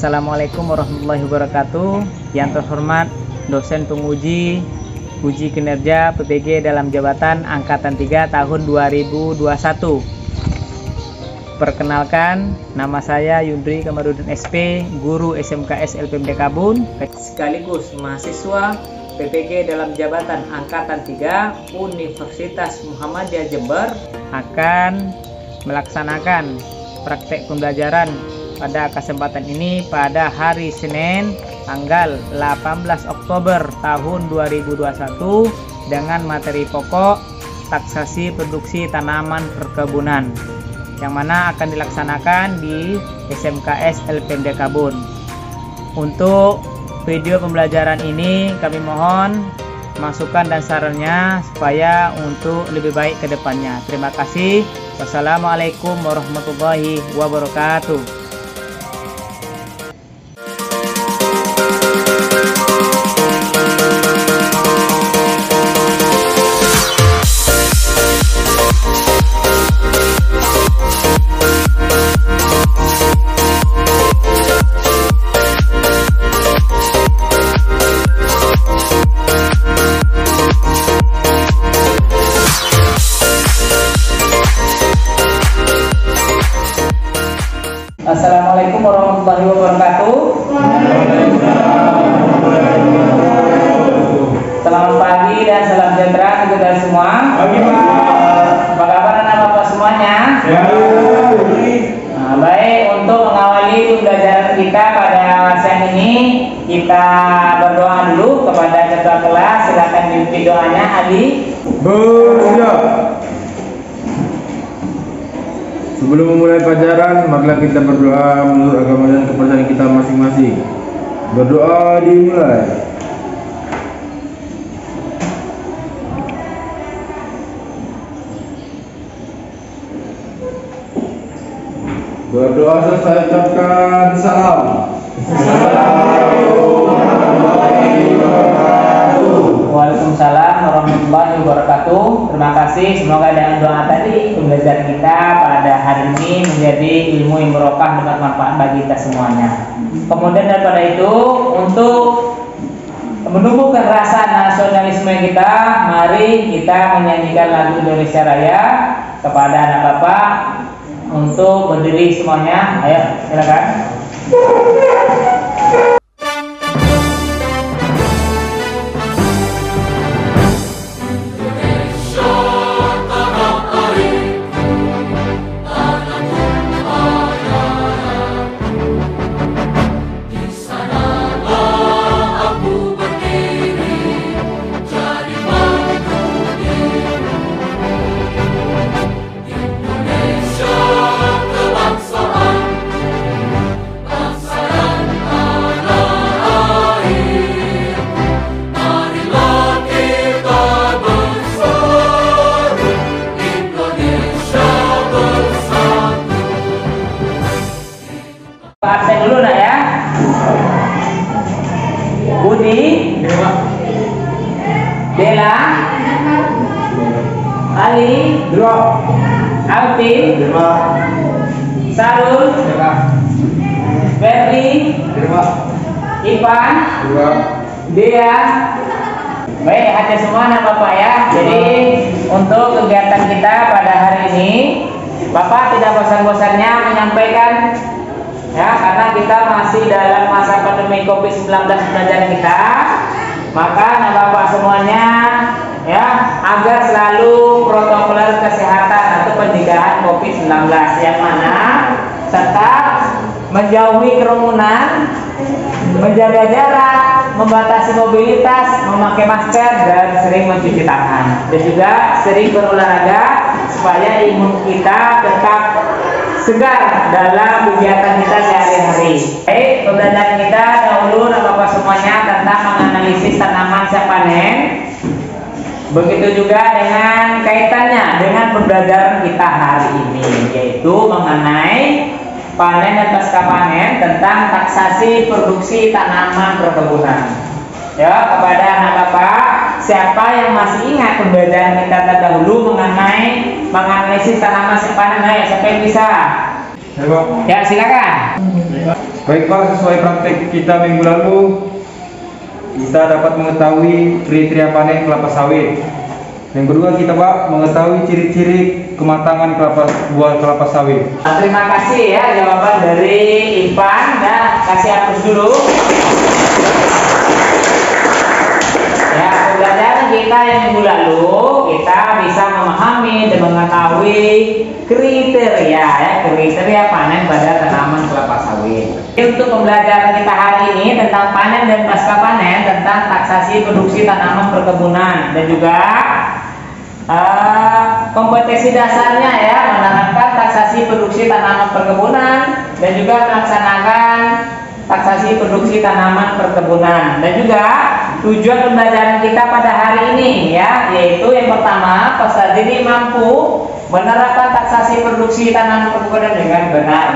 Assalamualaikum warahmatullahi wabarakatuh. Yang terhormat dosen penguji uji kinerja PPG dalam jabatan Angkatan 3 tahun 2021. Perkenalkan, nama saya Yundri Kamarudin SP, guru SMKS LPMD Kabun, sekaligus mahasiswa PPG dalam jabatan Angkatan 3 Universitas Muhammadiyah Jember, akan melaksanakan praktek pembelajaran pada kesempatan ini pada hari Senin tanggal 18 Oktober tahun 2021 dengan materi pokok taksasi produksi tanaman perkebunan yang mana akan dilaksanakan di SMKS LPMD Kabun. Untuk video pembelajaran ini kami mohon masukan dan sarannya supaya untuk lebih baik ke depannya. Terima kasih. Wassalamualaikum warahmatullahi wabarakatuh. Assalamualaikum warahmatullahi wabarakatuh. Selamat pagi dan salam sejahtera untuk kita semua. Apa kabar anak-anak semuanya? Nah, baik, untuk mengawali pembelajaran kita pada siang ini, kita berdoa dulu kepada ketua kelas. Silakan dipimpin doanya, Ali. Sebelum memulai pelajaran, marilah kita berdoa menurut agama dan kepercayaan kita masing-masing. Berdoa dimulai. Berdoa selesai ucapkan salam. Waalaikumsalam warahmatullahi wabarakatuh. Terima kasih. Semoga dengan doa tadi pembelajaran kita pada hari ini menjadi ilmu yang barokah dan bermanfaat bagi kita semuanya. Kemudian daripada itu, untuk menumbuhkan rasa nasionalisme kita, mari kita menyanyikan lagu Indonesia Raya kepada anak bapak untuk berdiri semuanya. Ayo, silakan. Absen dulu nak ya. Budi, Dela, Ali, Alfi, Sarul, Ferdi, Ivan, Dea. Baik, hadir semua anak bapak ya. Jadi untuk kegiatan kita pada hari ini, bapak tidak bosan-bosannya menyampaikan ya, karena kita masih dalam masa pandemi COVID-19 pelajaran kita, maka anak bapak semuanya ya, agar selalu protokol kesehatan atau pencegahan COVID-19 yang mana serta menjauhi kerumunan, menjaga jarak, membatasi mobilitas, memakai masker dan sering mencuci tangan, dan juga sering berolahraga supaya imun kita tetap segar dalam kegiatan kita sehari-hari. Baik, pembelajaran kita dahulu bapak semuanya tentang menganalisis tanaman siap panen. Begitu juga dengan kaitannya dengan pembelajaran kita hari ini, yaitu mengenai panen dan pasca panen tentang taksasi produksi tanaman perkebunan. Ya, kepada anak bapak, siapa yang masih ingat pembelajaran kita terdahulu mengenai menganalisis tanaman siap panen? Ayo, siapa yang bisa? Ya, silakan. Baik Pak, sesuai praktek kita minggu lalu, kita dapat mengetahui kriteria panen kelapa sawit. Yang kedua kita Pak mengetahui ciri-ciri kematangan buah kelapa sawit. Terima kasih ya jawaban dari Ivan. Ya, kasih hapus dulu. Ya, pembelajaran kita yang minggu lalu kita bisa memahami dan mengetahui kriteria panen pada tanaman kelapa sawit. Untuk pembelajaran kita hari ini tentang panen dan pasca panen, tentang taksasi produksi tanaman perkebunan dan juga kompetensi dasarnya ya, menerapkan taksasi produksi tanaman perkebunan dan juga melaksanakan taksasi produksi tanaman perkebunan, dan juga tujuan pembelajaran kita pada hari ini ya, yaitu yang pertama, peserta didik mampu menerapkan taksasi produksi tanaman perkebunan dengan benar.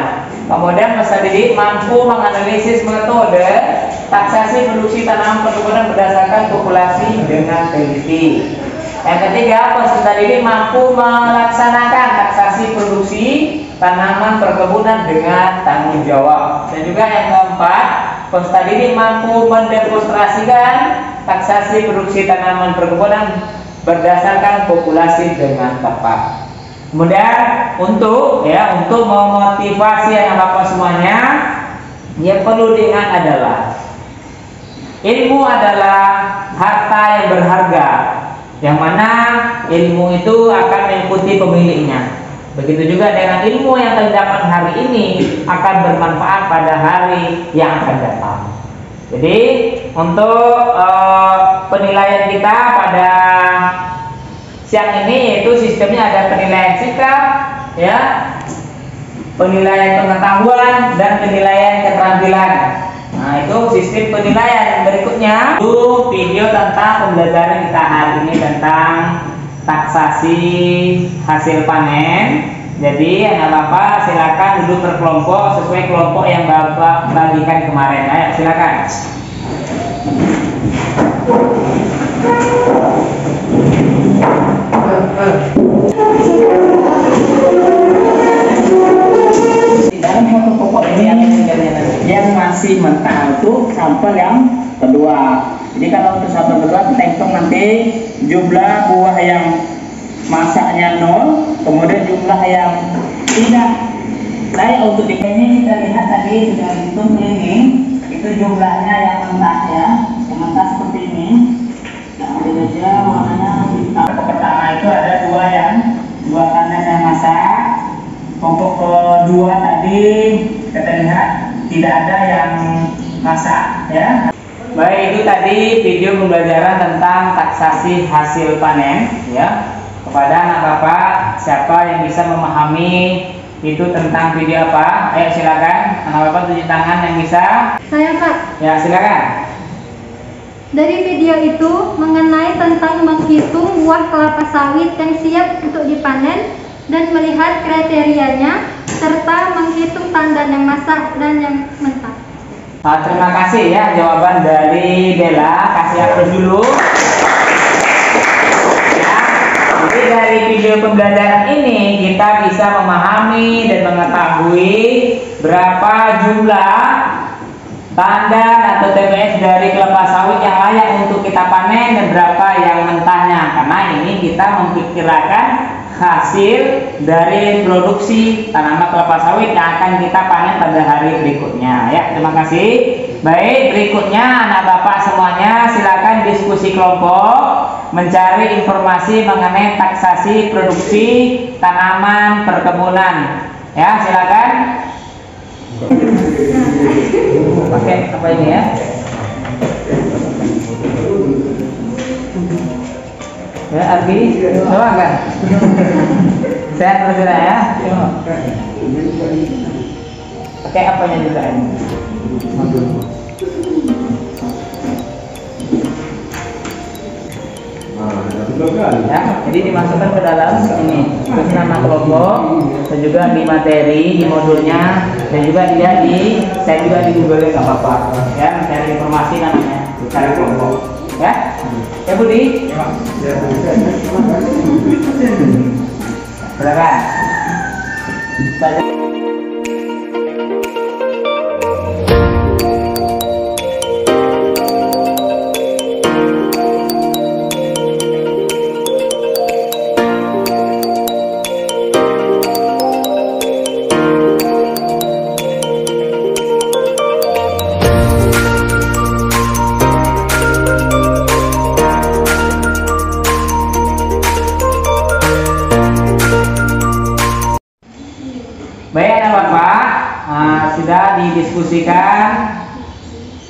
Kemudian peserta didik mampu menganalisis metode taksasi produksi tanaman perkebunan berdasarkan populasi dengan teliti. Yang ketiga, peserta didik mampu melaksanakan taksasi produksi tanaman perkebunan dengan tanggung jawab. Dan juga yang keempat, peserta didik mampu mendemonstrasikan taksasi produksi tanaman perkebunan berdasarkan populasi dengan tepat. Kemudian untuk memotivasi anak bapak semuanya, yang perlu diingat adalah ilmu adalah harta yang berharga, yang mana ilmu itu akan mengikuti pemiliknya. Begitu juga dengan ilmu yang terdapat hari ini akan bermanfaat pada hari yang akan datang. Jadi untuk penilaian kita pada siang ini, yaitu sistemnya ada penilaian sikap, ya, penilaian pengetahuan dan penilaian keterampilan. Nah, itu sistem penilaian. Berikutnya itu video tentang pembelajaran kita hari ini tentang taksasi hasil panen. Jadi anak bapak silakan duduk berkelompok sesuai kelompok yang bapak bagikan kemarin. Ayo silakan. Dalam foto pokok ini yang masih mentah itu sampel yang kedua. Jadi kalau untuk sampel kedua kita hitung nanti jumlah buah yang masaknya 0, kemudian jumlah yang tidak. Nah, untuk di ini kita lihat tadi sudah hitung ini, itu jumlahnya yang mentah ya, yang mentah seperti ini. Nah, ambil aja warnanya hitam. Pertama itu ada dua kanan yang masak. Kelompok kedua tadi kita lihat tidak ada yang masak ya. Baik, itu tadi video pembelajaran tentang taksasi hasil panen ya. Kepada anak bapak, siapa yang bisa memahami itu tentang video apa? Ayo silakan, anak bapak tunjuk tangan yang bisa. Saya Pak. Ya silakan. Dari video itu mengenai tentang menghitung buah kelapa sawit yang siap untuk dipanen dan melihat kriterianya serta menghitung tandan yang masak dan yang mentah. Terima kasih ya jawaban dari Bella. Kasih hapus dulu. Ya, jadi dari video pembelajaran ini kita bisa memahami dan mengetahui berapa jumlah tandan atau TBS dari kelapa sawit yang layak untuk kita panen dan berapa yang mentahnya. Karena ini kita memperkirakan hasil dari produksi tanaman kelapa sawit yang akan kita panen pada hari berikutnya. Ya, terima kasih. Baik, berikutnya anak bapak semuanya silakan diskusi kelompok mencari informasi mengenai taksasi produksi tanaman perkebunan. Ya, silakan. Pakai apa ini ya? Ya, Argi, coba kan? Sehat terus ya. Pakai apanya juga ini? Ya, jadi dimasukkan ke dalam ini terus nama kelompok dan juga di materi di modulnya dan juga dilihat saya juga di Google nggak apa-apa ya, mencari informasi namanya cara kelompok ya. Ya Budi, silakan. sudah didiskusikan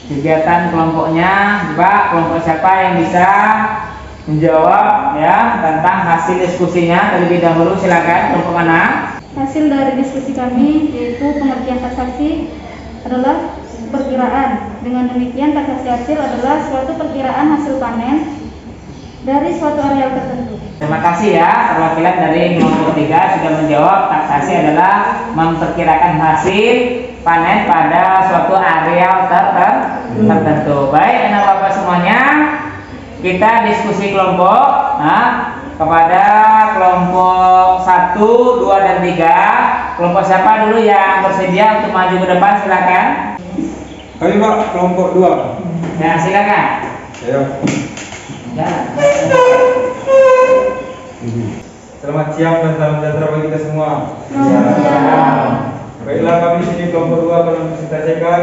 kegiatan kelompoknya. Coba kelompok siapa yang bisa menjawab ya tentang hasil diskusinya terlebih dahulu, silakan kelompok mana. Hasil dari diskusi kami yaitu pengertian taksasi adalah perkiraan. Dengan demikian taksasi hasil adalah suatu perkiraan hasil panen dari suatu areal tertentu. Terima kasih ya, perwakilan dari kelompok 3 sudah menjawab. Taksasi adalah memperkirakan hasil panen pada suatu areal tertentu. Baik, anak bapak semuanya, kita diskusi kelompok. Nah, kepada kelompok 1, 2, dan 3, kelompok siapa dulu yang bersedia untuk maju ke depan, silakan. Kami Pak, kelompok 2. Ya, silakan. Ayo. Jalan. Selamat siang dan salam sejahtera bagi kita semua. Baiklah, kami di sini kelompok 2 akan mempresentasikan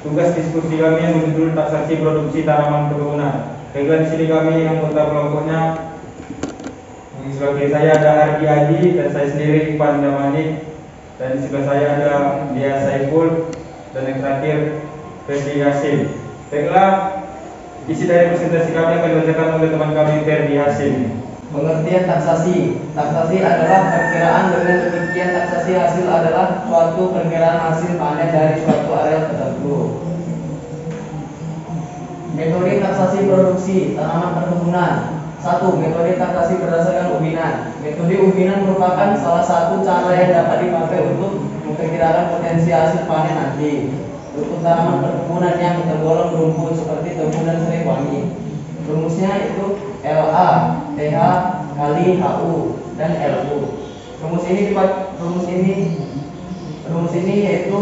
tugas diskusi kami yang berjudul taksasi produksi tanaman perkebunan. Baiklah, di sini kami anggota kelompoknya. Di sebelah kiri saya ada Ardi Aji dan saya sendiri Ipan Damani, dan di sebelah saya ada Dia Saiful dan yang terakhir Ferdi Hasim. Baiklah, isi dari presentasi kami akan dibacakan oleh teman kami Ferdi Hasim. Pengertian taksasi. Taksasi adalah perkiraan. Dengan demikian taksasi hasil adalah suatu perkiraan hasil panen dari suatu areal tertentu. Metode taksasi produksi tanaman perkebunan. 1. Metode taksasi berdasarkan ubinan. Metode ubinan merupakan salah satu cara yang dapat dipakai untuk memperkirakan potensi hasil panen nanti untuk tanaman perkebunan yang tergolong rumput seperti tebu dan serai wangi. Rumusnya itu LA, TH kali HU dan LU. Rumus ini yaitu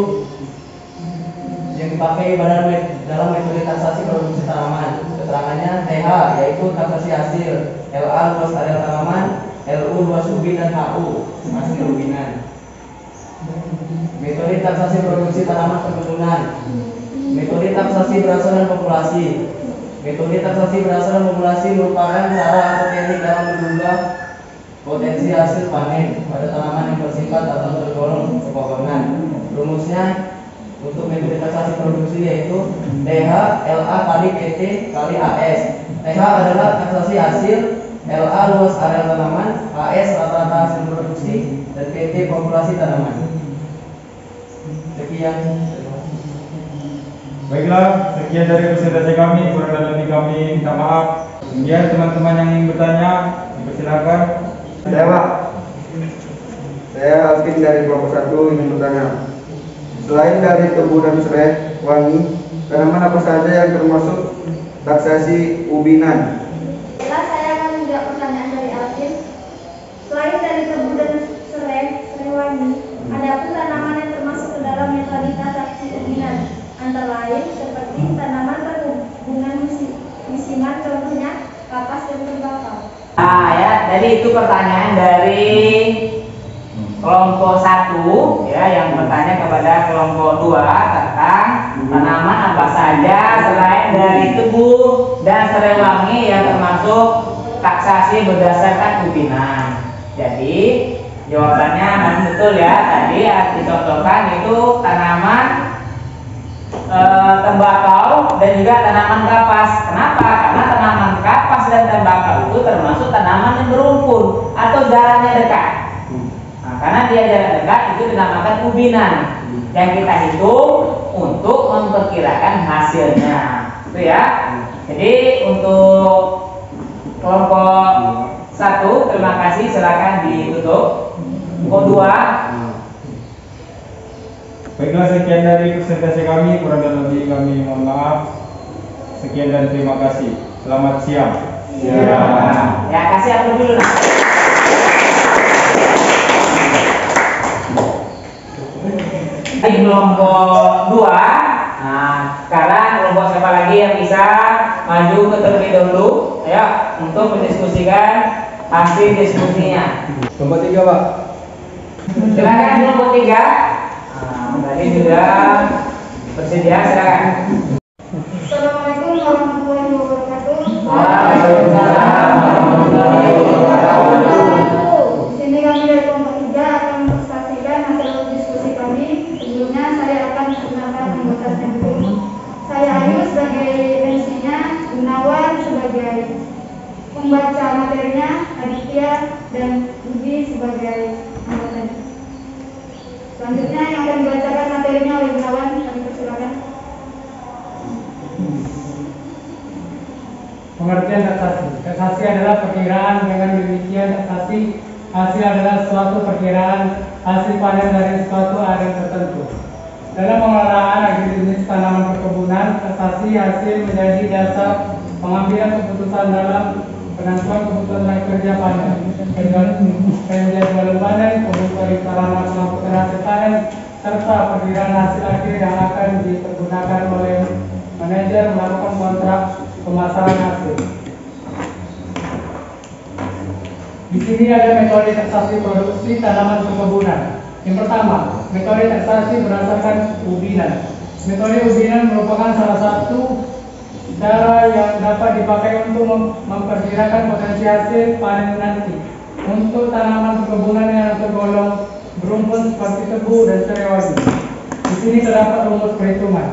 yang dipakai dalam metode taksasi produksi tanaman. Keterangannya TH yaitu taksasi hasil, LA luas area tanaman, LU luas ubin dan HU hasil ubinan. Metode taksasi produksi tanaman perkebunan. Metode taksasi berdasarkan populasi. Metode taksasi berdasarkan populasi merupakan cara atau teknik dalam menduga potensi hasil panen pada tanaman yang bersifat atau tergolong pepohonan. Rumusnya untuk metode taksasi produksi yaitu TH LA kali PT kali AS. TH adalah taksasi hasil, LA luas area tanaman, AS rata-rata hasil produksi, dan PT populasi tanaman. Sekian. Baiklah, sekian dari presentasi kami. Kurang dan lebih kami minta maaf. Kemudian teman-teman yang ingin bertanya, dipersilakan. Saya Pak, saya Alvin dari kelompok 1 ingin bertanya. Selain dari tebu dan serai wangi, tanaman apa saja yang termasuk taksasi ubinan? Saya akan menjawab pertanyaan dari Alvin. Selain dari tebu dan serai wangi, ada pun tanaman yang termasuk ke dalam metode taksasi ubinan, antara lain seperti tanaman perkebunan musiman, contohnya kapas dan tembakau. Ya, jadi itu pertanyaan dari kelompok 1 ya, yang bertanya kepada kelompok 2 tentang tanaman apa saja selain dari tebu dan serai wangi yang termasuk taksasi berdasarkan ubinan. Jadi jawabannya memang betul ya, tadi dicontohkan itu tanaman tembakau dan juga tanaman kapas. Kenapa? Karena tanaman kapas dan tembakau itu termasuk tanaman yang berumpun atau jaraknya dekat. Nah, karena dia jarak dekat itu dinamakan ubinan yang kita hitung untuk memperkirakan hasilnya. Itu ya. Jadi untuk kelompok 1 terima kasih, silakan ditutup. Kelompok 2. Baiklah, sekian dari presentasi kami. Kurang dan lebih kami mohon maaf. Sekian dan terima kasih. Selamat siang. Ya, kasih aku dulu nah. Di kelompok 2. Nah, sekarang kelompok siapa lagi yang bisa maju ke terlebih dahulu ya untuk mendiskusikan hasil diskusinya. Kelompok 3 Pak. Silakan kelompok 3. Tadi sudah bersedia, silakan. Assalamualaikum warahmatullahi wabarakatuh. Waalaikumsalam warahmatullahi wabarakatuh. Sini kami dari kelompok 3 akan mempresentasikan hasil diskusi kami. Sebelumnya saya Membaca materinya Aditya dan Budi sebagai anggota. Selanjutnya yang akan dibacakan materinya oleh Gunawan, kami persilakan. Pengertian taksasi. Taksasi adalah perkiraan. Dengan demikian taksasi hasil adalah suatu perkiraan hasil panen dari suatu area tertentu. Dalam pengelolaan agribisnis tanaman perkebunan, taksasi hasil menjadi dasar pengambilan keputusan dalam penentuan kebutuhan kerja panen, penjadwalan panen, kebutuhan sarana pengangkutan hasil panen, serta perkiraan hasil akhir yang akan dipergunakan oleh manajer melakukan kontrak pemasaran hasil. Di sini ada metode taksasi produksi tanaman perkebunan. Yang pertama, metode taksasi berdasarkan ubinan. Metode ubinan merupakan salah satu cara yang dapat dipakai untuk memperkirakan potensi hasil panen nanti untuk tanaman perkebunan yang tergolong berumpun seperti tebu dan serai wadi. Di sini terdapat rumus perhitungan.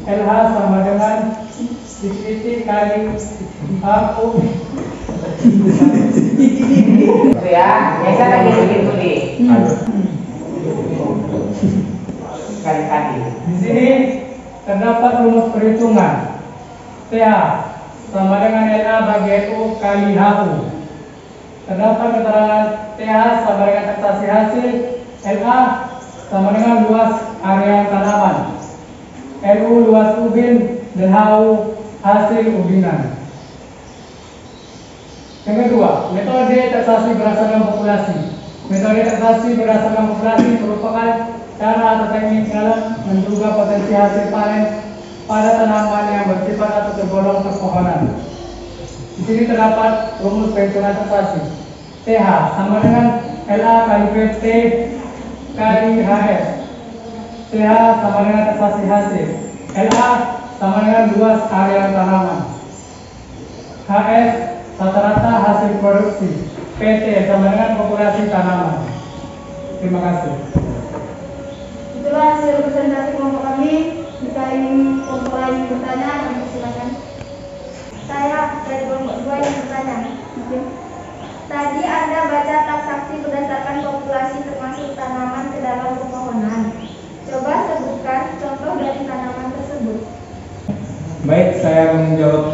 LH sama dengan titik kali HU. Itu ya, biasa lagi begitu nih. Kali-kali. Di sini terdapat rumus perhitungan. TH sama dengan LA bagi LU kali HU. Terdapat keterangan TH sama dengan taksasi hasil. LA sama dengan luas area tanaman. LU luas ubin dan HU hasil ubinan. Yang kedua, metode taksasi berdasarkan populasi. Metode taksasi berdasarkan populasi merupakan cara atau teknik dalam menduga potensi hasil panen pada tanaman yang bersifat atau tergolong perpohonan. Di sini terdapat rumus perhitungan taksasi. TH sama dengan LA kali PT kali HS. TH sama dengan taksasi hasil. LA sama dengan luas area tanaman. HS rata-rata hasil produksi. PT sama dengan populasi tanaman. Terima kasih. Itulah hasil presentasi kelompok kami. Jika ingin kelompok lain bertanya, kami silakan. Saya dari kelompok 2 yang bertanya. Tadi Anda baca taksasi berdasarkan populasi termasuk tanaman ke dalam pepohonan. Coba sebutkan contoh dari tanaman tersebut. Baik, saya menjawab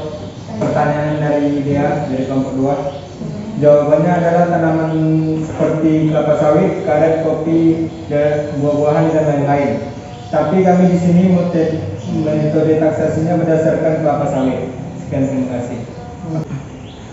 pertanyaan dari dia dari kelompok 2. Jawabannya adalah tanaman seperti kelapa sawit, karet, kopi, dan buah-buahan dan lain-lain. Tapi kami di sini metode taksasinya berdasarkan kelapa sawit. Sekian, terima kasih.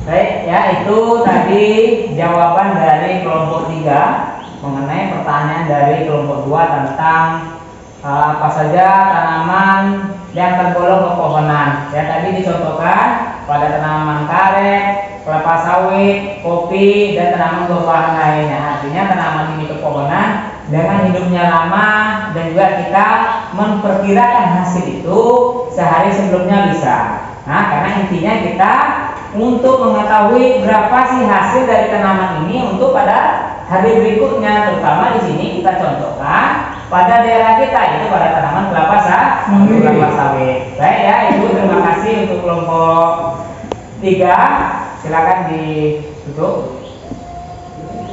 Baik, ya itu tadi jawaban dari kelompok 3 mengenai pertanyaan dari kelompok 2 tentang apa saja tanaman yang tergolong pepohonan. Ya tadi dicontohkan pada tanaman karet, kelapa sawit, kopi, dan tanaman buah-buahan lainnya. Artinya tanaman ini pepohonan dengan hidupnya lama dan juga kita memperkirakan hasil itu sehari sebelumnya bisa. Nah, karena intinya kita untuk mengetahui berapa sih hasil dari tanaman ini untuk pada hari berikutnya, terutama di sini kita contohkan pada daerah kita itu pada tanaman kelapa sawit. Baik ya, Ibu, terima kasih untuk kelompok 3. Silakan ditutup.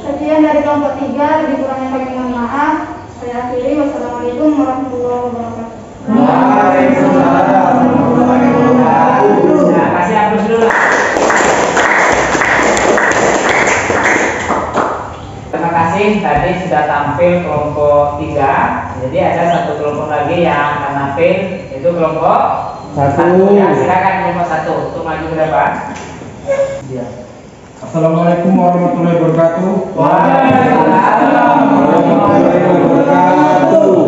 Sekian dari kelompok 3, lebih kurangnya kami mohon maaf. Saya akhiri. Wassalamualaikum warahmatullahi wabarakatuh. Waalaikumsalam warahmatullahi wabarakatuh. Nah, kasih hapus dulu. Terima kasih, tadi sudah tampil kelompok 3. Jadi ada satu kelompok lagi yang akan tampil, itu kelompok 1. Ya, silakan kelompok 1 untuk maju ke depan. Ya. Assalamualaikum warahmatullahi wabarakatuh. Waalaikumsalam warahmatullahi wabarakatuh.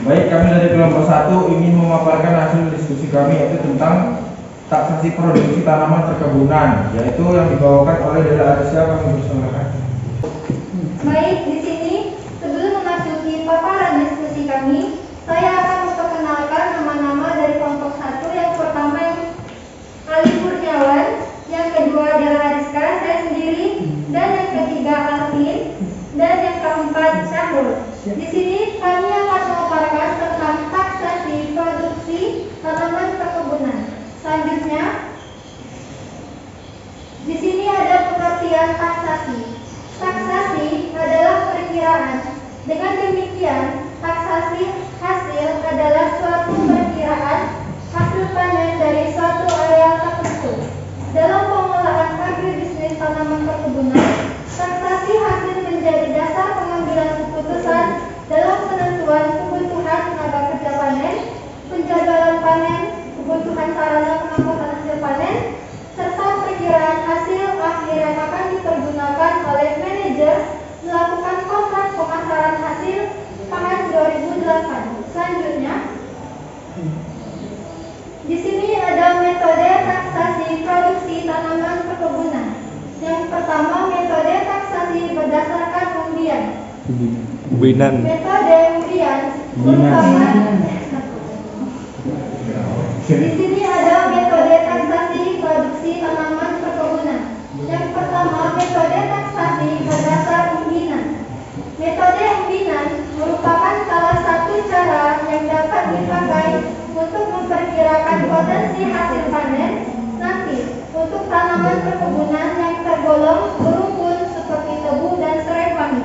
Baik, kami dari kelompok 1 ingin memaparkan hasil diskusi kami yaitu tentang taksasi produksi tanaman perkebunan, yaitu yang dibawakan oleh Dela Arisya. Kami bersamakan. Baik, di sini sebelum memasuki paparan diskusi kami, saya akan memperkenalkan nama-nama dari kelompok 1. Yang pertama Ali Kurniawan, yang kedua Dela Ariska, saya sendiri, dan yang ketiga Alvin, dan yang keempat Syahrul. Di sini kami akan memaparkan tentang taksasi produksi tanaman perkebunan. Selanjutnya pengertian taksasi. Taksasi adalah perkiraan. Dengan demikian, taksasi hasil adalah suatu perkiraan hasil panen dari suatu area tertentu. Dalam pengelolaan agribisnis tanaman perkebunan, taksasi hasil menjadi dasar pengambilan keputusan dalam penentuan kebutuhan tenaga kerja panen, penjadwalan panen, kebutuhan sarana pengangkutan hasil panen, serta perkiraan hasil akhir yang akan dipergunakan oleh manajer melakukan kontrak pemasaran hasil pangan 2008. Selanjutnya, di sini ada metode taksasi produksi tanaman perkebunan. Yang pertama, metode taksasi berdasarkan undian. Metode undian merupakan di sini ada metode taksasi produksi tanaman perkebunan. Yang pertama, metode taksasi berdasar undian. Metode undian merupakan salah satu cara yang dapat dipakai untuk memperkirakan potensi hasil panen nanti untuk tanaman perkebunan yang tergolong berumpun seperti tebu dan serai wangi.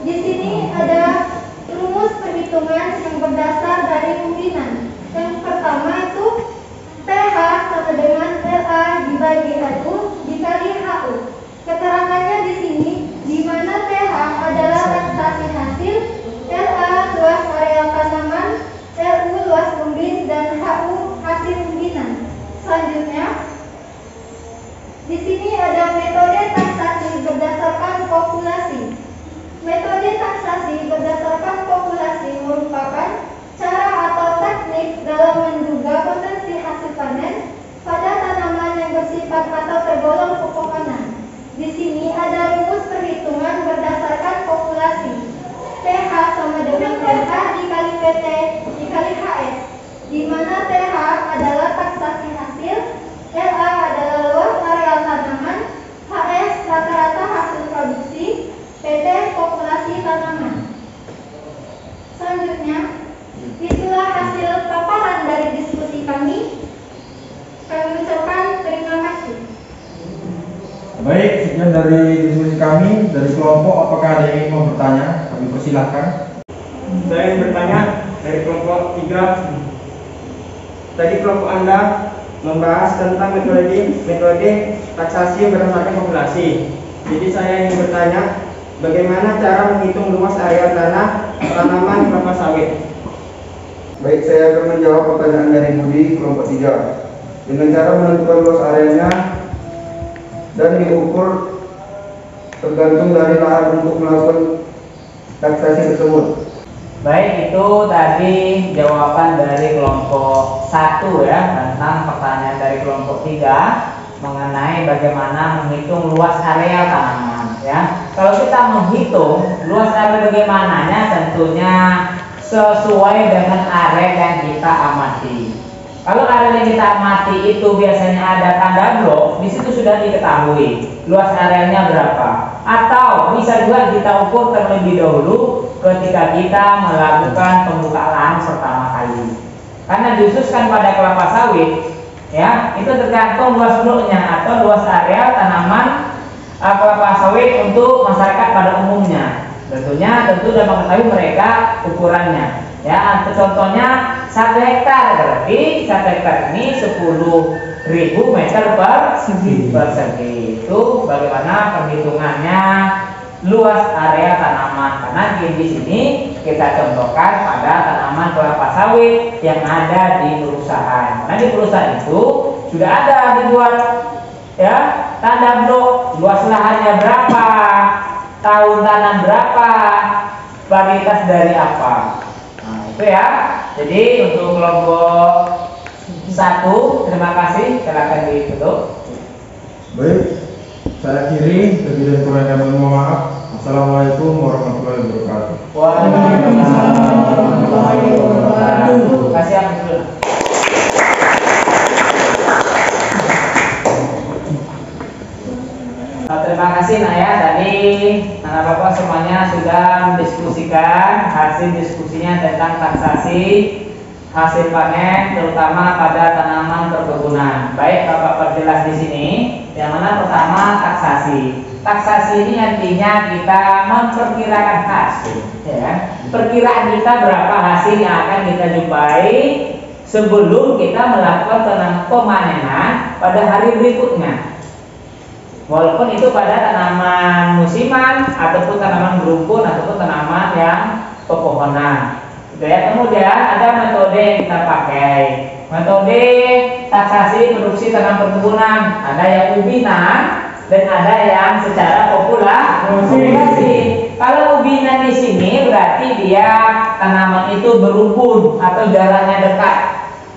Di sini ada rumus perhitungan yang berdasar dari undian. Yang pertama itu pH sama dengan LA dibagi HU dikali HU. Keterangannya di sini, di mana pH adalah taksasi hasil, LA luas area tanaman, LU luas umbin, dan HU hasil umbinan. Selanjutnya, di sini ada metode taksasi berdasarkan populasi. Metode taksasi berdasarkan populasi merupakan cara atau teknik dalam menduga potensi hasil panen pada tanaman yang bersifat atau tergolong pokok panen. Di sini ada rumus perhitungan berdasarkan populasi. pH sama dengan LH dikali PT dikali HS, di mana pH adalah taksasi hasil, LA adalah luas area tanaman, HS rata-rata hasil produksi, PT populasi tanaman. Selanjutnya, itulah hasil paparan dari diskusi kami. Kami ucapkan terima kasih. Baik, sekian dari diskusi kami dari kelompok. Apakah ada yang ingin mau bertanya? Kami persilahkan. Saya ingin bertanya dari kelompok 3. Tadi kelompok Anda membahas tentang metode taksasi berdasarkan populasi. Jadi saya ingin bertanya, bagaimana cara menghitung luas area tanah tanaman kelapa sawit? Baik, saya akan menjawab pertanyaan dari Budi kelompok 3. Dengan cara menentukan luas areanya dan diukur tergantung dari lahan untuk melakukan taksasi tersebut. Baik, itu tadi jawaban dari kelompok 1 ya, tentang pertanyaan dari kelompok 3 mengenai bagaimana menghitung luas area tanaman ya. Kalau kita menghitung luas area bagaimananya, tentunya sesuai dengan area yang kita amati. Kalau area yang kita amati itu biasanya ada tanda blok, di situ sudah diketahui luas areanya berapa. Atau bisa juga kita ukur terlebih dahulu ketika kita melakukan pembukaan lahan pertama kali. Karena dikhususkan pada kelapa sawit, ya, itu tergantung luas bloknya atau luas area tanaman kelapa sawit untuk masyarakat pada umumnya. Tentu sudah mengetahui mereka ukurannya. Ya, contohnya 1 hektar berarti 1 hektar ini 10.000 meter persegi. Itu bagaimana perhitungannya luas area tanaman. Karena di sini kita contohkan pada tanaman kelapa sawit yang ada di perusahaan. Karena di perusahaan itu sudah ada dibuat ya tanda blok, luas lahannya berapa, tahun tanam berapa, varietas dari apa. Nah, itu ya. Jadi untuk kelompok 1, terima kasih. Silakan ditutup. Baik, Saya akhiri, lebih dan kurangnya mohon maaf. Assalamualaikum warahmatullahi wabarakatuh. Waalaikumsalam warahmatullahi wabarakatuh. Kasih yang dulu. Terima kasih Naya, tadi anak bapak semuanya sudah mendiskusikan hasil diskusinya tentang taksasi hasil panen terutama pada tanaman perkebunan. Baik, Bapak perjelas di sini. Yang mana pertama taksasi. Taksasi ini artinya kita memperkirakan hasil, ya. Perkiraan kita berapa hasil yang akan kita jumpai sebelum kita melakukan pemanenan pada hari berikutnya. Walaupun itu pada tanaman musiman ataupun tanaman berumpun ataupun tanaman yang pepohonan. Gitu ya. Kemudian ada metode yang kita pakai. Metode taksasi produksi tanaman perkebunan. Ada yang ubinan dan ada yang secara populasi. Kalau ubinan di sini berarti dia tanaman itu berumpun atau jaraknya dekat.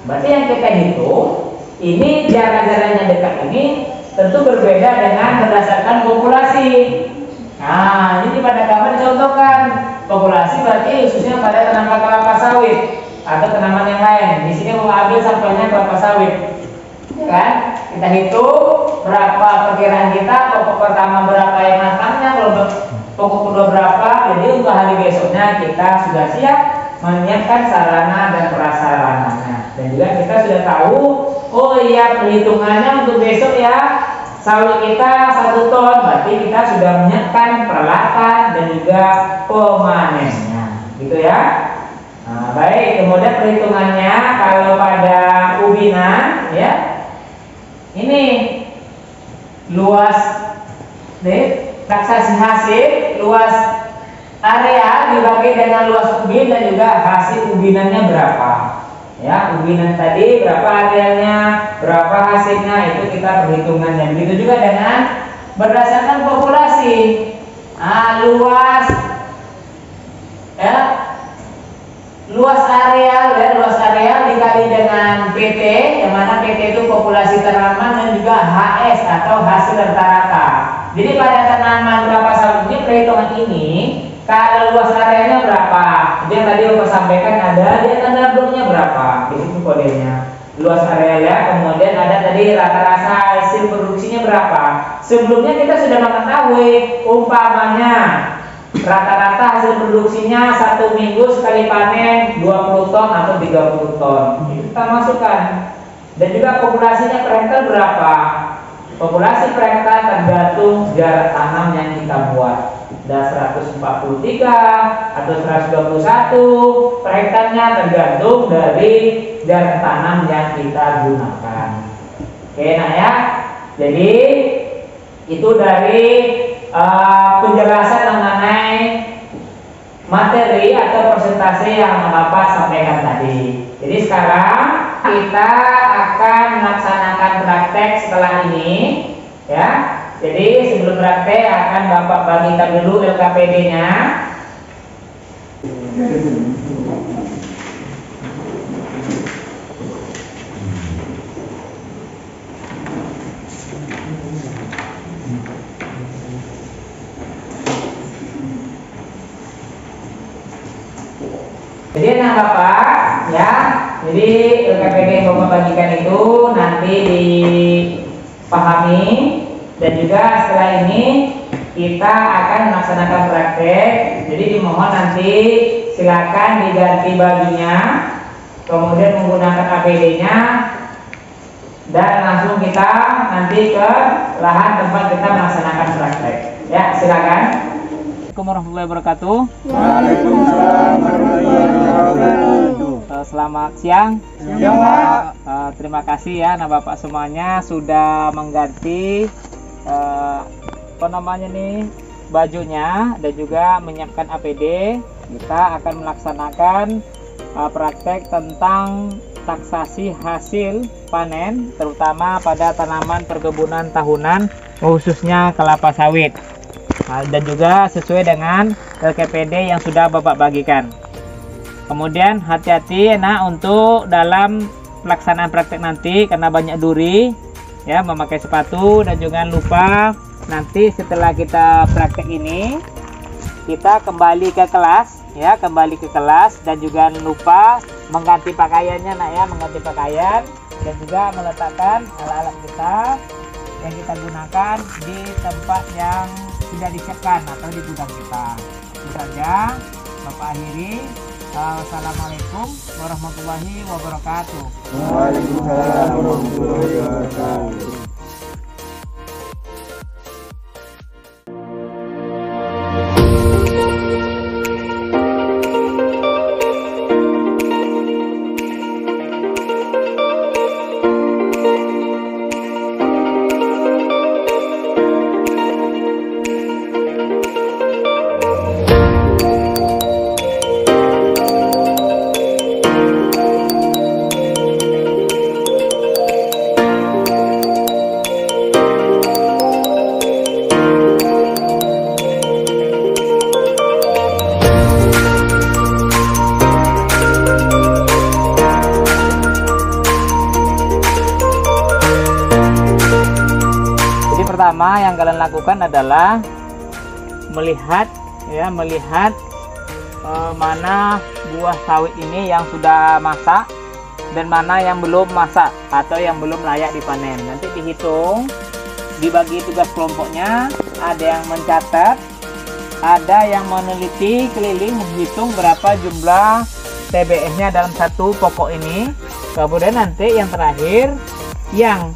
Berarti yang kita hitung ini jarak-jaraknya dekat ini tentu berbeda dengan berdasarkan populasi. Nah, ini pada gambar dicontohkan populasi berarti khususnya pada tanaman kelapa sawit atau tanaman yang lain. Di sini mau ambil sampelnya kelapa sawit, ya kan? Kita hitung berapa perkiraan kita, pokok pertama berapa yang matangnya, pokok kedua berapa. Jadi untuk hari besoknya kita sudah siap menyiapkan sarana dan prasarananya. Dan juga kita sudah tahu, oh iya perhitungannya untuk besok ya, sawit kita 1 ton, berarti kita sudah menyiapkan peralatan dan juga pemanennya, gitu ya. Nah, baik, kemudian perhitungannya kalau pada ubinan, ya, ini luas taksasi hasil, luas area dibagi dengan luas ubin dan juga hasil ubinannya berapa. Ya, ubinan tadi berapa arealnya, berapa hasilnya, itu kita perhitungannya. Begitu juga dengan berdasarkan populasi. Luas luas areal dikali dengan PT, yang mana PT itu populasi tanaman dan juga HS atau hasil rata-rata. Jadi pada tanaman kelapa sawit ini perhitungan ini kalau luas areanya berapa? Dia tadi Bapak sampaikan ada dia tanda bloknya berapa? Di situ kodenya. Luas arealnya, kemudian ada tadi rata-rata hasil produksinya berapa? Sebelumnya kita sudah mengetahui umpamanya rata-rata hasil produksinya 1 minggu sekali panen 20 ton atau 30 ton. Itu kita masukkan. Dan juga populasinya per hektar berapa? Populasi per hektar tergantung jarak tanam yang kita buat. Ada 143 atau 121 per hektarnya tergantung dari jarak tanam yang kita gunakan. Oke, nah ya. Jadi itu dari penjelasan mengenai materi atau persentase yang Bapak sampaikan tadi. Jadi sekarang kita akan melaksanakan praktek setelah ini, ya. Jadi sebelum praktek akan Bapak bagikan dulu LKPD-nya. Jadi nah Bapak, ya. Jadi LKPD yang Bapak bagikan itu nanti dipahami. Dan juga setelah ini kita akan melaksanakan praktek. Jadi dimohon nanti silakan diganti bajunya, kemudian menggunakan APD-nya, dan langsung kita nanti ke lahan tempat kita melaksanakan praktek. Ya, silakan. Assalamualaikum warahmatullahi wabarakatuh. Waalaikumsalam warahmatullahi wabarakatuh. Selamat siang. Pak. Terima kasih ya, nah Bapak semuanya sudah mengganti bajunya dan juga menyiapkan APD. Kita akan melaksanakan praktek tentang taksasi hasil panen terutama pada tanaman perkebunan tahunan khususnya kelapa sawit, dan juga sesuai dengan LKPD yang sudah Bapak bagikan. Kemudian hati-hati untuk dalam pelaksanaan praktek nanti karena banyak duri, ya, memakai sepatu, dan jangan lupa nanti setelah kita praktek ini kita kembali ke kelas, ya, kembali ke kelas, dan juga lupa mengganti pakaiannya, nak ya, mengganti pakaian dan juga meletakkan alat-alat kita yang kita gunakan di tempat yang sudah disiapkan atau di gudang kita. Itu saja Bapak akhiri Assalamualaikum warahmatullahi wabarakatuh. Waalaikumsalam warahmatullahi wabarakatuh. Pertama yang kalian lakukan adalah melihat mana buah sawit ini yang sudah masak dan mana yang belum masak atau yang belum layak dipanen. Nanti dihitung, dibagi tugas kelompoknya, ada yang mencatat, ada yang meneliti keliling menghitung berapa jumlah TBS-nya dalam satu pokok ini. Kemudian nanti yang terakhir yang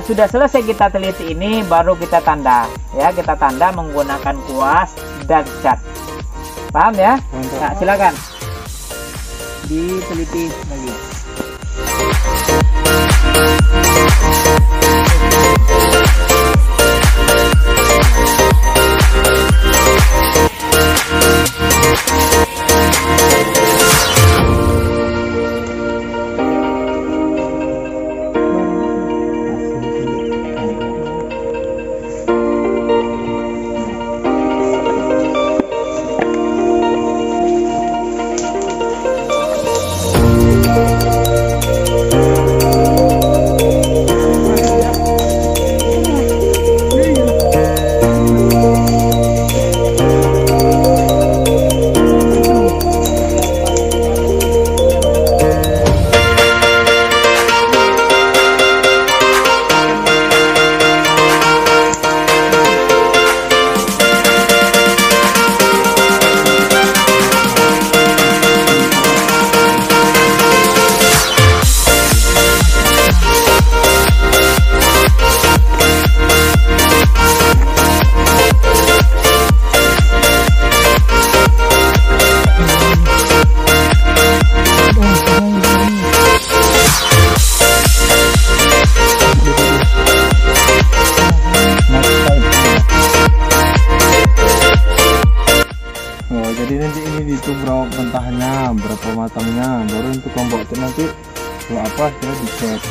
sudah selesai kita teliti ini baru kita tanda, ya, kita tanda menggunakan kuas dan cat. Paham ya? Nah, silakan diteliti lagi. Nanti ini dihitung berapa mentahnya, berapa matangnya, baru untuk kelompok itu nanti kalau apa kita dicek.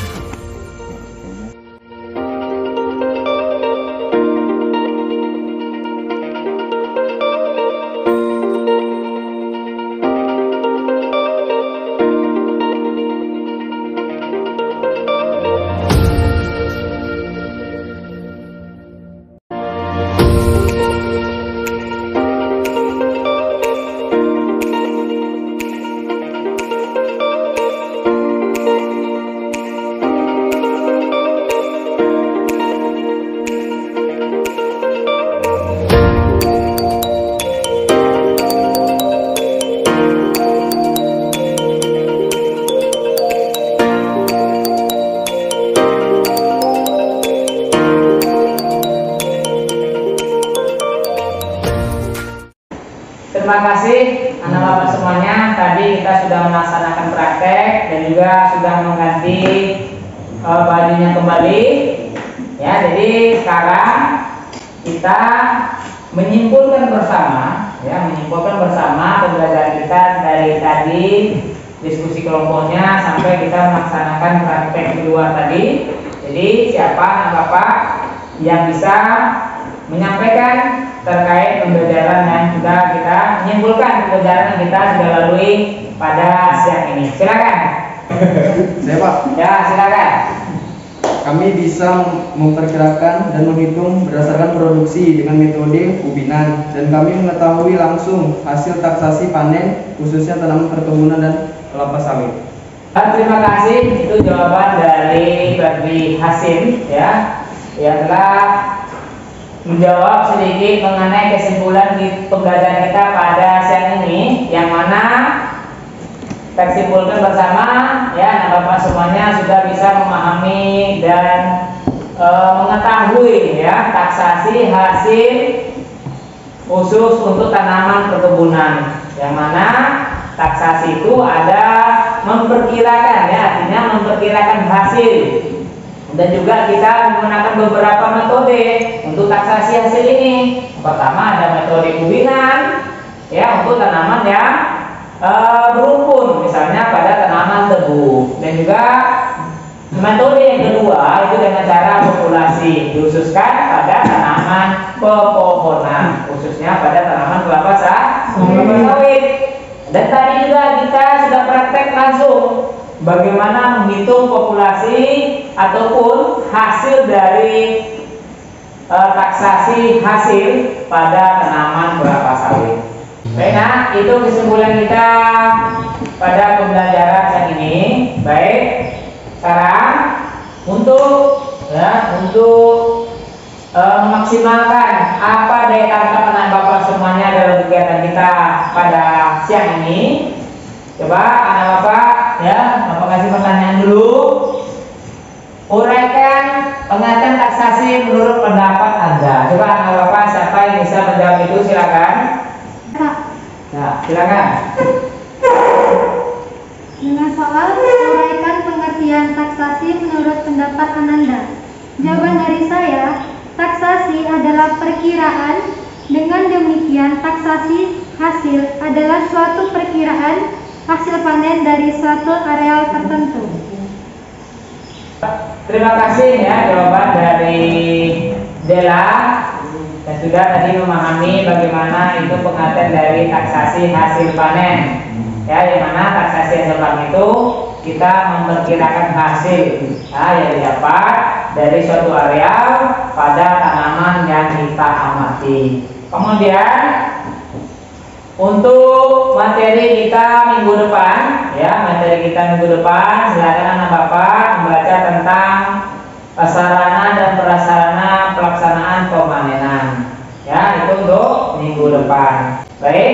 Terima kasih anak bapak semuanya. Tadi kita sudah melaksanakan praktek dan juga sudah mengganti bajunya kembali. Ya, jadi sekarang kita menyimpulkan bersama, pembelajaran kita dari tadi, diskusi kelompoknya sampai kita melaksanakan praktek kedua tadi. Jadi siapa anak bapak yang bisa menyampaikan terkait pembelajaran yang sudah kita menyimpulkan pembelajaran yang kita sudah lalui pada siang ini. Silakan. Saya Pak. Ya, silakan. Kami bisa memperkirakan dan menghitung berdasarkan produksi dengan metode ubinan, dan kami mengetahui langsung hasil taksasi panen khususnya tanaman perkebunan dan kelapa sawit. Terima kasih, itu jawaban dari Badri Hasim, ya, yang telah menjawab sedikit mengenai kesimpulan di pembelajaran kita pada siang ini, yang mana kita simpulkan bersama ya, Bapak semuanya sudah bisa memahami dan mengetahui ya taksasi hasil khusus untuk tanaman perkebunan, yang mana taksasi itu ada memperkirakan ya, artinya memperkirakan hasil. Dan juga kita menggunakan beberapa metode untuk taksasi hasil ini. Pertama ada metode ubinan ya, untuk tanaman yang berumpun, misalnya pada tanaman tebu. Dan juga metode yang kedua itu dengan cara populasi, dikhususkan pada tanaman pepohonan, khususnya pada tanaman kelapa sawit. Dan tadi juga kita sudah praktek langsung bagaimana menghitung populasi ataupun hasil dari taksasi hasil pada tanaman kelapa sawit. Baik, nah itu kesimpulan kita pada pembelajaran yang ini. Baik, sekarang untuk memaksimalkan apa daya tangkap anak bapak semuanya dalam kegiatan kita pada siang ini, coba anak bapak ya, bapak kasih pertanyaan dulu. Uraikan pengertian taksasi menurut pendapat Anda. Coba anak bapak siapa yang bisa menjawab itu, silakan. Nah, silakan. Dengan soal uraikan pengertian taksasi menurut pendapat Ananda. Jawaban dari saya, taksasi adalah perkiraan. Dengan demikian, taksasi hasil adalah suatu perkiraan hasil panen dari suatu areal tertentu. Terima kasih ya jawaban dari Dela, dan sudah tadi memahami bagaimana itu pengertian dari taksasi hasil panen. Ya, yang mana taksasi hasil panen itu kita memperkirakan hasil yang didapat dari suatu areal pada tanaman yang kita amati. Kemudian untuk materi kita minggu depan, ya materi kita minggu depan, silakan anak bapak membaca tentang sarana dan prasarana pelaksanaan pemanenan. Ya, itu untuk minggu depan. Baik,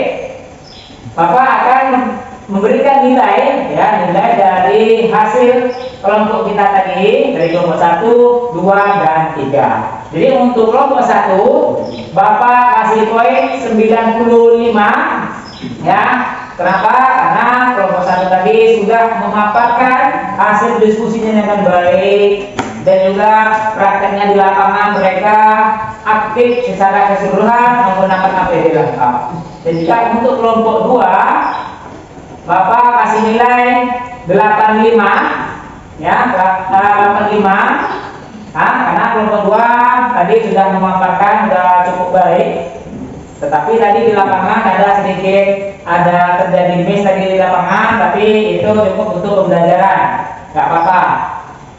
bapak akan memberikan nilai, ya nilai dari hasil kelompok kita tadi, dari kelompok 1, 2, dan 3. Jadi untuk kelompok 1, bapak kasih poin 95, ya. Kenapa? Karena kelompok 1 tadi sudah memaparkan hasil diskusinya dengan baik, dan juga prakteknya di lapangan mereka aktif secara keseluruhan menggunakan APD lengkap. Dan jika untuk kelompok 2, bapak kasih nilai 85, ya 85. Karena kelompok 2 tadi sudah memaparkan sudah cukup baik, tetapi tadi di lapangan ada terjadi miss tadi di lapangan, tapi itu cukup untuk pembelajaran, nggak apa-apa.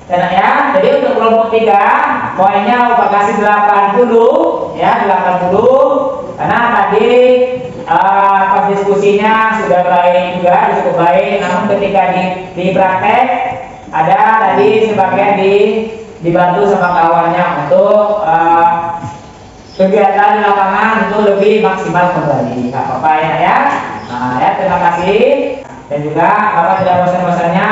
Karena ya, jadi untuk kelompok 3 poinnya bapak kasih 80, ya 80, karena tadi diskusinya sudah baik juga, cukup baik. Namun ketika di praktek ada tadi sebagian dibantu sama kawannya untuk kegiatan di lapangan untuk lebih maksimal kembali. Nggak apa-apa ya. Nah ya, terima kasih. Dan juga bapak tidak bosan-bosannya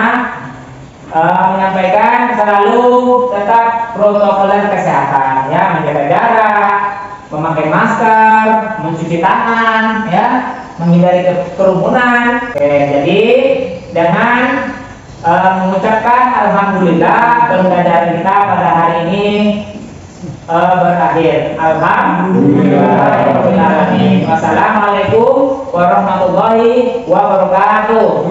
menyampaikan selalu tetap protokol kesehatan, ya menjaga jarak, memakai masker, mencuci tangan, ya menghindari kerumunan. Oke, jadi dengan mengucapkan alhamdulillah pembelajaran kita pada hari ini berakhir. Alhamdulillah. Wassalamualaikum warahmatullahi wabarakatuh.